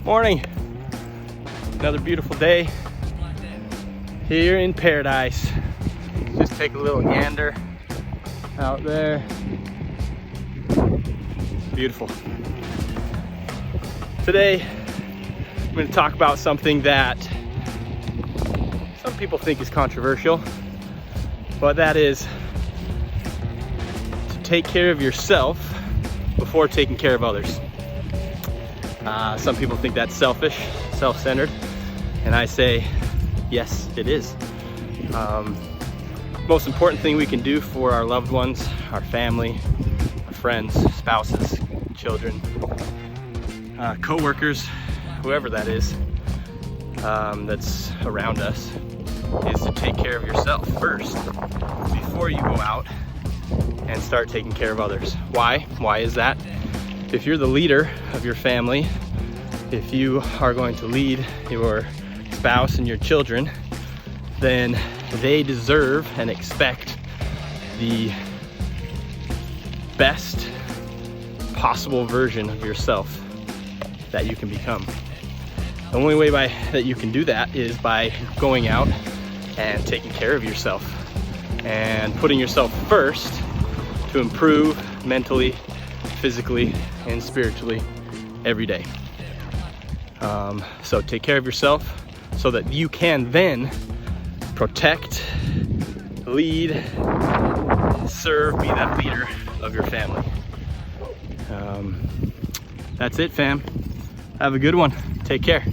Morning. Another beautiful day here in paradise. Just take a little gander out there. Beautiful. Today, I'm going to talk about something that some people think is controversial, but that is to take care of yourself before taking care of others. Some people think that's selfish, self-centered, and I say, yes, it is. Most important thing we can do for our loved ones, our family, our friends, spouses, children, co-workers, whoever that is, that's around us, is to take care of yourself first before you go out and start taking care of others. Why? Why is that? If you're the leader of your family, if you are going to lead your spouse and your children, then they deserve and expect the best possible version of yourself that you can become. The only way that you can do that is by going out and taking care of yourself and putting yourself first to improve mentally, physically, and spiritually every day. So take care of yourself so that you can then protect, lead, serve, be that leader of your family. That's it, fam. Have a good one. Take care.